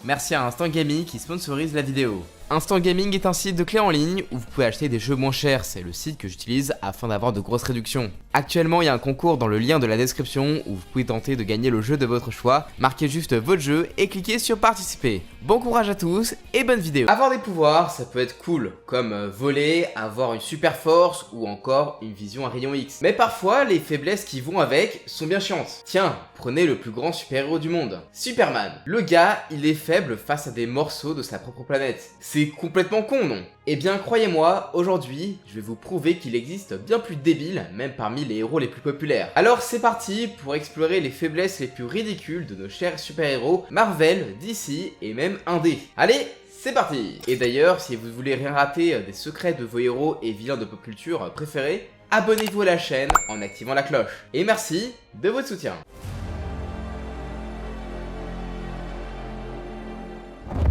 Merci à Instant Gaming qui sponsorise la vidéo. Instant Gaming est un site de clés en ligne où vous pouvez acheter des jeux moins chers, c'est le site que j'utilise afin d'avoir de grosses réductions. Actuellement il y a un concours dans le lien de la description où vous pouvez tenter de gagner le jeu de votre choix, marquez juste votre jeu et cliquez sur participer. Bon courage à tous et bonne vidéo. Avoir des pouvoirs ça peut être cool, comme voler, avoir une super force ou encore une vision à rayon X. Mais parfois les faiblesses qui vont avec sont bien chiantes. Tiens, prenez le plus grand super-héros du monde, Superman. Le gars il est faible face à des morceaux de sa propre planète. C'est complètement con, non? Eh bien, croyez-moi, aujourd'hui, je vais vous prouver qu'il existe bien plus débiles, même parmi les héros les plus populaires. Alors, c'est parti pour explorer les faiblesses les plus ridicules de nos chers super-héros Marvel, DC et même Indé. Allez, c'est parti! Et d'ailleurs, si vous voulez rien rater des secrets de vos héros et vilains de pop culture préférés, abonnez-vous à la chaîne en activant la cloche. Et merci de votre soutien.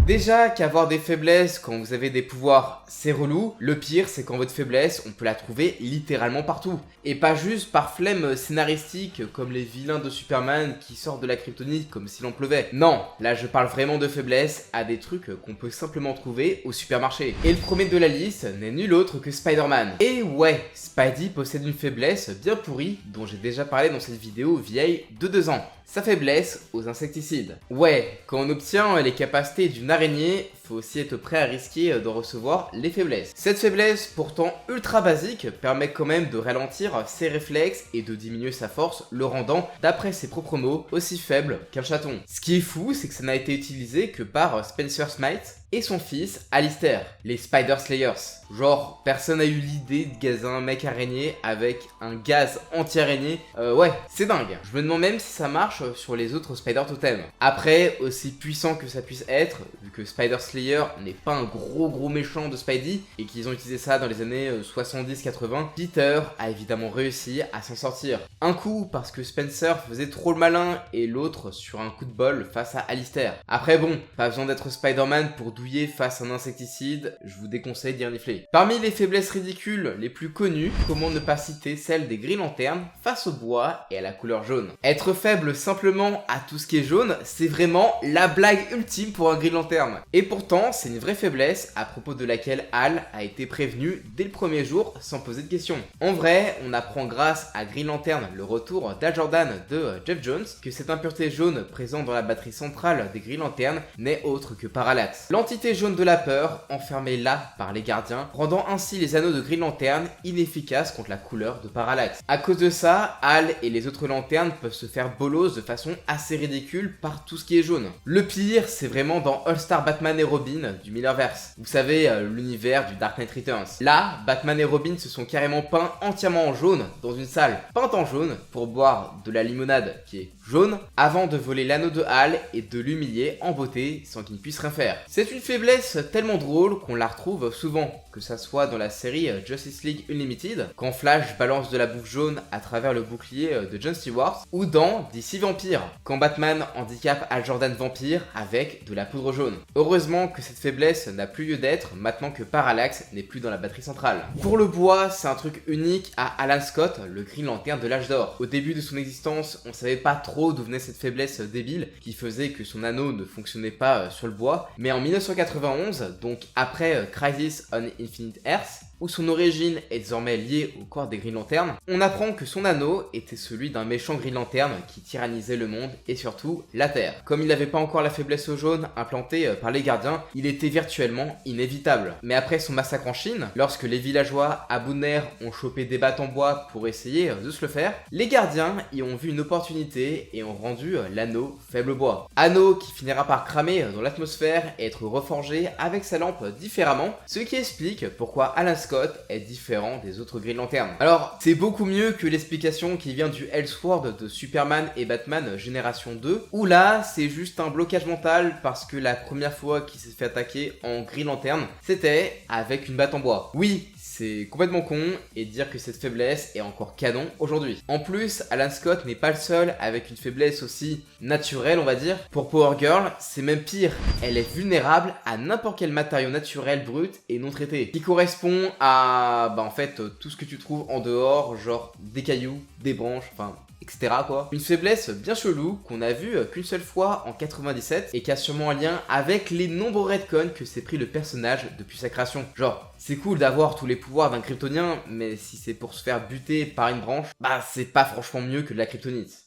Déjà qu'avoir des faiblesses quand vous avez des pouvoirs, c'est relou. Le pire, c'est quand votre faiblesse, on peut la trouver littéralement partout. Et pas juste par flemme scénaristique comme les vilains de Superman qui sortent de la kryptonite comme s'il en pleuvait. Non, là je parle vraiment de faiblesses à des trucs qu'on peut simplement trouver au supermarché. Et le premier de la liste n'est nul autre que Spider-Man. Et ouais, Spidey possède une faiblesse bien pourrie dont j'ai déjà parlé dans cette vidéo vieille de 2 ans. Sa faiblesse aux insecticides. Ouais, quand on obtient les capacités d'une araignée, faut aussi être prêt à risquer de recevoir les faiblesses. Cette faiblesse, pourtant ultra basique, permet quand même de ralentir ses réflexes et de diminuer sa force, le rendant, d'après ses propres mots, aussi faible qu'un chaton. Ce qui est fou, c'est que ça n'a été utilisé que par Spencer Smythe et son fils Alistair, les Spider Slayers. Genre, personne n'a eu l'idée de gazer un mec araignée avec un gaz anti-araignée. Ouais, c'est dingue. Je me demande même si ça marche sur les autres Spider Totem. Après, aussi puissant que ça puisse être, vu que Spider Slayer n'est pas un gros méchant de Spidey et qu'ils ont utilisé ça dans les années 70-80, Peter a évidemment réussi à s'en sortir. Un coup parce que Spencer faisait trop le malin et l'autre sur un coup de bol face à Alistair. Après bon, pas besoin d'être Spider-Man pour douiller face à un insecticide, je vous déconseille d'y renifler. Parmi les faiblesses ridicules les plus connues, comment ne pas citer celle des Green Lantern face au bois et à la couleur jaune. Être faible simplement à tout ce qui est jaune, c'est vraiment la blague ultime pour un Green Lantern. Et pourtant, c'est une vraie faiblesse à propos de laquelle Hal a été prévenu dès le premier jour sans poser de questions. En vrai, on apprend grâce à Green Lantern, le retour d'Hal Jordan de Jeff Jones, que cette impureté jaune présente dans la batterie centrale des Green Lantern n'est autre que Parallax. L'entité jaune de la peur, enfermée là par les gardiens, rendant ainsi les anneaux de Green Lantern inefficaces contre la couleur de Parallax. À cause de ça, Hal et les autres lanternes peuvent se faire bolos de façon assez ridicule par tout ce qui est jaune. Le pire, c'est vraiment dans All-Star Batman et Robin du Millerverse. Vous savez, l'univers du Dark Knight Returns. Là, Batman et Robin se sont carrément peints entièrement en jaune dans une salle peinte en jaune pour boire de la limonade qui est jaune avant de voler l'anneau de Hal et de l'humilier en beauté sans qu'il ne puisse rien faire. C'est une faiblesse tellement drôle qu'on la retrouve souvent, que ça soit dans la série Justice League Unlimited, quand Flash balance de la bouffe jaune à travers le bouclier de John Stewart, ou dans DC Vampire, quand Batman handicape Hal Jordan vampire avec de la poudre jaune. Heureusement que cette faiblesse n'a plus lieu d'être maintenant que Parallax n'est plus dans la batterie centrale. Pour le bois, c'est un truc unique à Alan Scott, le Green Lantern de l'âge d'or. Au début de son existence, on savait pas trop d'où venait cette faiblesse débile qui faisait que son anneau ne fonctionnait pas sur le bois, mais en 1991, donc après Crisis on Infinite Earths, où son origine est désormais liée au corps des Green Lantern, on apprend que son anneau était celui d'un méchant Green Lantern qui tyrannisait le monde et surtout la Terre. Comme il n'avait pas encore la faiblesse au jaune implantée par les gardiens, il était virtuellement inévitable. Mais après son massacre en Chine, lorsque les villageois à bout de nerfs ont chopé des battes en bois pour essayer de se le faire, les gardiens y ont vu une opportunité et ont rendu l'anneau faible bois. Anneau qui finira par cramer dans l'atmosphère et être reforgé avec sa lampe différemment, ce qui explique pourquoi Alan Scott est différent des autres Green Lantern. Alors, c'est beaucoup mieux que l'explication qui vient du Elseworld de Superman et Batman Génération 2, où là, c'est juste un blocage mental parce que la première fois qu'il s'est fait attaquer en Green Lantern, c'était avec une batte en bois. Oui, c'est complètement con et dire que cette faiblesse est encore canon aujourd'hui. En plus, Alan Scott n'est pas le seul avec une faiblesse aussi naturelle, on va dire. Pour Power Girl, c'est même pire. Elle est vulnérable à n'importe quel matériau naturel brut et non traité, qui correspond à, en fait, tout ce que tu trouves en dehors, genre des cailloux, des branches, enfin, etc. quoi. Une faiblesse bien chelou qu'on a vu qu'une seule fois en 97 et qui a sûrement un lien avec les nombreux retcons que s'est pris le personnage depuis sa création. Genre, c'est cool d'avoir tous les pouvoirs d'un kryptonien, mais si c'est pour se faire buter par une branche, bah c'est pas franchement mieux que de la kryptonite.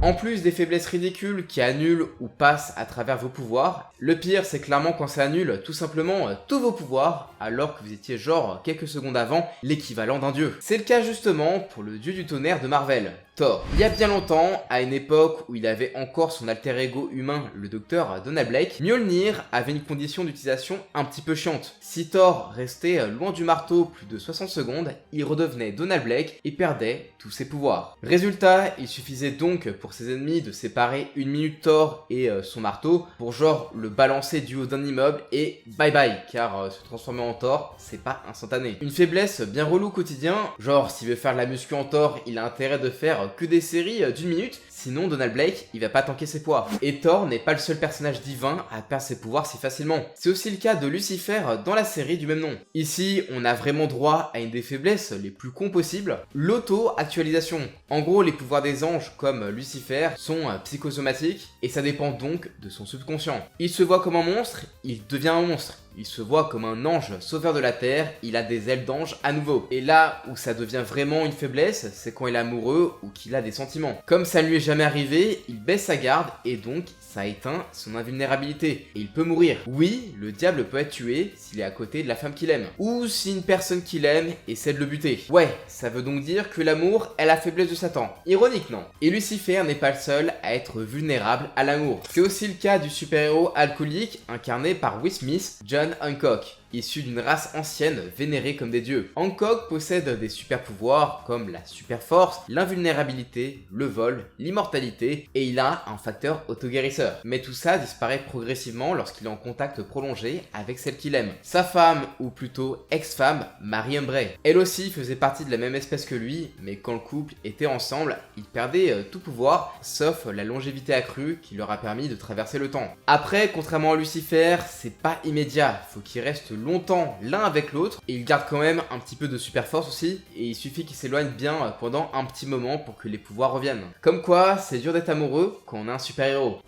En plus des faiblesses ridicules qui annulent ou passent à travers vos pouvoirs, le pire c'est clairement quand ça annule tout simplement tous vos pouvoirs alors que vous étiez genre quelques secondes avant l'équivalent d'un dieu. C'est le cas justement pour le dieu du tonnerre de Marvel, Thor. Il y a bien longtemps, à une époque où il avait encore son alter ego humain, le docteur Donald Blake, Mjolnir avait une condition d'utilisation un petit peu chiante. Si Thor restait loin du marteau plus de 60 secondes, il redevenait Donald Blake et perdait tous ses pouvoirs. Résultat, il suffisait donc pour ses ennemis de séparer une minute Thor et son marteau pour genre le balancer du haut d'un immeuble et bye bye, car se transformer en Thor, c'est pas instantané. Une faiblesse bien relou au quotidien, genre s'il veut faire de la muscu en Thor, il a intérêt de faire que des séries d'une minute, sinon Donald Blake, il va pas tanker ses poids. Et Thor n'est pas le seul personnage divin à perdre ses pouvoirs si facilement. C'est aussi le cas de Lucifer dans la série du même nom. Ici, on a vraiment droit à une des faiblesses les plus cons possibles, l'auto-actualisation. En gros, les pouvoirs des anges comme Lucifer sont psychosomatiques et ça dépend donc de son subconscient. Il se voit comme un monstre, il devient un monstre. Il se voit comme un ange sauveur de la terre, il a des ailes d'ange à nouveau. Et là où ça devient vraiment une faiblesse, c'est quand il est amoureux ou qu'il a des sentiments. Comme ça ne lui est jamais arrivé, il baisse sa garde et donc ça éteint son invulnérabilité. Et il peut mourir. Oui, le diable peut être tué s'il est à côté de la femme qu'il aime. Ou si une personne qu'il aime essaie de le buter. Ouais, ça veut donc dire que l'amour est la faiblesse de Satan. Ironique, non? Et Lucifer n'est pas le seul à être vulnérable à l'amour. C'est aussi le cas du super-héros alcoolique incarné par Will Smith, John Hancock, issu d'une race ancienne vénérée comme des dieux. Hancock possède des super pouvoirs comme la super force, l'invulnérabilité, le vol, l'immortalité et il a un facteur autoguérisseur. Mais tout ça disparaît progressivement lorsqu'il est en contact prolongé avec celle qu'il aime. Sa femme, ou plutôt ex-femme, Marie Humbray. Elle aussi faisait partie de la même espèce que lui, mais quand le couple était ensemble, ils perdaient tout pouvoir, sauf la longévité accrue qui leur a permis de traverser le temps. Après, contrairement à Lucifer, c'est pas immédiat, faut qu'il reste longtemps l'un avec l'autre et il garde quand même un petit peu de super force aussi et il suffit qu'il s'éloigne bien pendant un petit moment pour que les pouvoirs reviennent. Comme quoi, c'est dur d'être amoureux quand on a un super héros.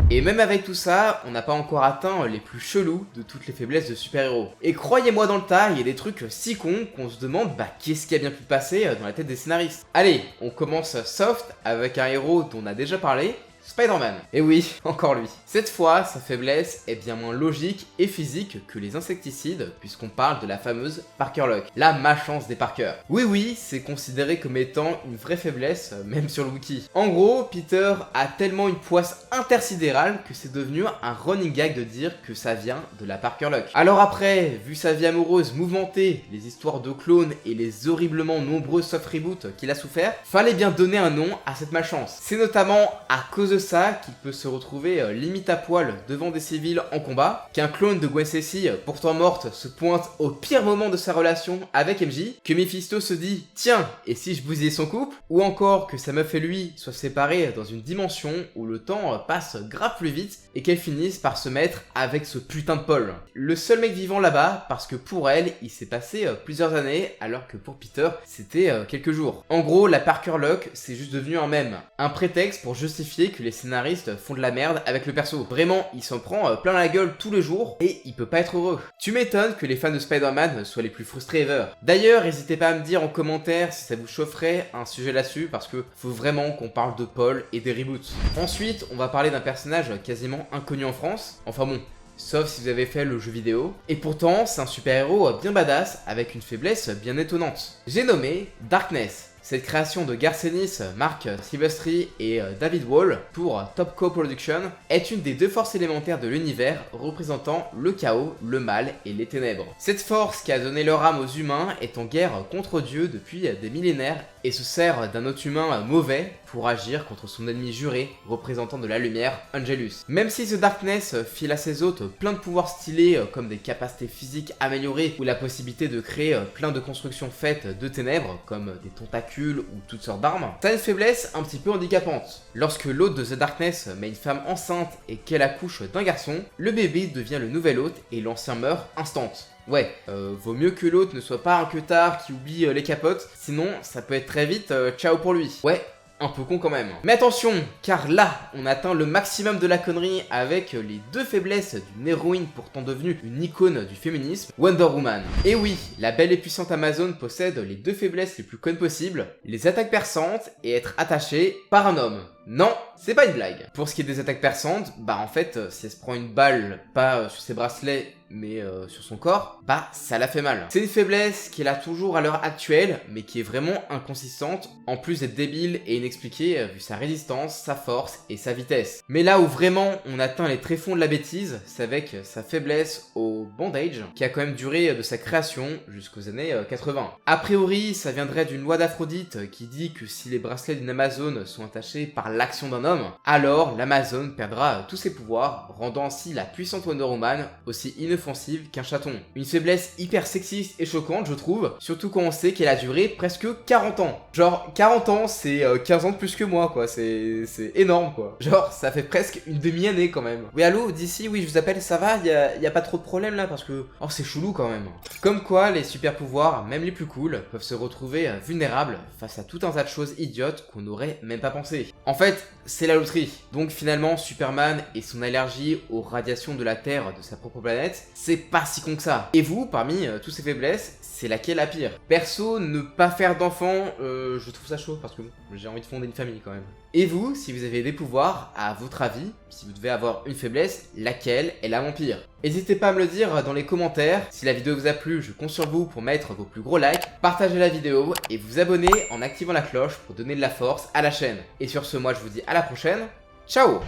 Et même avec tout ça, on n'a pas encore atteint les plus chelous de toutes les faiblesses de super-héros. Et croyez-moi dans le tas, il y a des trucs si cons qu'on se demande qu'est-ce qui a bien pu passer dans la tête des scénaristes. Allez, on commence soft avec un héros dont on a déjà parlé, Spider-Man. Et oui, encore lui. Cette fois, sa faiblesse est bien moins logique et physique que les insecticides, puisqu'on parle de la fameuse Parker Luck, la malchance des Parker. Oui, c'est considéré comme étant une vraie faiblesse, même sur le wiki. En gros, Peter a tellement une poisse intersidérale que c'est devenu un running gag de dire que ça vient de la Parker Luck. Alors après, vu sa vie amoureuse mouvementée, les histoires de clones et les horriblement nombreux soft reboots qu'il a souffert, fallait bien donner un nom à cette malchance. C'est notamment à cause de ça qu'il peut se retrouver limite à poil devant des civils en combat, qu'un clone de Gwen Stacy, pourtant morte, se pointe au pire moment de sa relation avec MJ, que Mephisto se dit « Tiens, et si je bousillais son couple ?» ou encore que sa meuf et lui soient séparés dans une dimension où le temps passe grave plus vite et qu'elles finissent par se mettre avec ce putain de Paul. Le seul mec vivant là-bas parce que pour elle, il s'est passé plusieurs années alors que pour Peter, c'était quelques jours. En gros, la Parker Luck, c'est juste devenu un mème, un prétexte pour justifier que les scénaristes font de la merde avec le perso. Vraiment, il s'en prend plein la gueule tous les jours et il peut pas être heureux. Tu m'étonnes que les fans de Spider-Man soient les plus frustrés ever. D'ailleurs, n'hésitez pas à me dire en commentaire si ça vous chaufferait un sujet là-dessus parce que faut vraiment qu'on parle de Paul et des reboots. Ensuite, on va parler d'un personnage quasiment inconnu en France. Enfin bon, sauf si vous avez fait le jeu vidéo. Et pourtant, c'est un super-héros bien badass avec une faiblesse bien étonnante. J'ai nommé Darkness. Cette création de Garth Ennis, Mark Silvestri et David Wall pour Topco Production est une des deux forces élémentaires de l'univers représentant le chaos, le mal et les ténèbres. Cette force qui a donné leur âme aux humains est en guerre contre Dieu depuis des millénaires et se sert d'un autre humain mauvais pour agir contre son ennemi juré, représentant de la lumière, Angelus. Même si The Darkness file à ses hôtes plein de pouvoirs stylés comme des capacités physiques améliorées ou la possibilité de créer plein de constructions faites de ténèbres comme des tentacules tentacules ou toutes sortes d'armes, t'as une faiblesse un petit peu handicapante. Lorsque l'hôte de The Darkness met une femme enceinte et qu'elle accouche d'un garçon, le bébé devient le nouvel hôte et l'ancien meurt instant. Ouais, vaut mieux que l'autre ne soit pas un queutard qui oublie les capotes, sinon ça peut être très vite ciao pour lui. Ouais, un peu con quand même. Mais attention, car là, on atteint le maximum de la connerie avec les deux faiblesses d'une héroïne pourtant devenue une icône du féminisme, Wonder Woman. Et oui, la belle et puissante Amazon possède les deux faiblesses les plus connes possibles, les attaques perçantes et être attachée par un homme. Non, c'est pas une blague. Pour ce qui est des attaques perçantes, bah en fait, si elle se prend une balle, pas sur ses bracelets, mais sur son corps, bah ça la fait mal. C'est une faiblesse qu'elle a toujours à l'heure actuelle, mais qui est vraiment inconsistante, en plus d'être débile et inexpliquée vu sa résistance, sa force et sa vitesse. Mais là où vraiment on atteint les tréfonds de la bêtise, c'est avec sa faiblesse au bandage, qui a quand même duré de sa création jusqu'aux années 80. A priori, ça viendrait d'une loi d'Aphrodite qui dit que si les bracelets d'une Amazone sont attachés par l'action d'un homme, alors l'Amazone perdra tous ses pouvoirs, rendant ainsi la puissante Wonder Woman aussi inoffensive qu'un chaton. Une faiblesse hyper sexiste et choquante, je trouve, surtout quand on sait qu'elle a duré presque 40 ans. Genre, 40 ans, c'est 15 ans de plus que moi, quoi, c'est énorme, quoi. Genre, ça fait presque une demi-année, quand même. Oui, allô, d'ici, oui, je vous appelle, ça va, y a pas trop de problème, là, parce que... Oh, c'est chelou, quand même. Comme quoi, les super pouvoirs, même les plus cool, peuvent se retrouver vulnérables face à tout un tas de choses idiotes qu'on n'aurait même pas pensé. En fait, c'est la loterie. Donc finalement, Superman et son allergie aux radiations de la Terre de sa propre planète, c'est pas si con que ça. Et vous, parmi toutes ces faiblesses, c'est laquelle la pire? Perso, ne pas faire d'enfant, je trouve ça chaud parce que j'ai envie de fonder une famille quand même. Et vous, si vous avez des pouvoirs, à votre avis, si vous devez avoir une faiblesse, laquelle est la moins pire? N'hésitez pas à me le dire dans les commentaires. Si la vidéo vous a plu, je compte sur vous pour mettre vos plus gros likes, partager la vidéo et vous abonner en activant la cloche pour donner de la force à la chaîne. Et sur ce, moi je vous dis à la prochaine, ciao!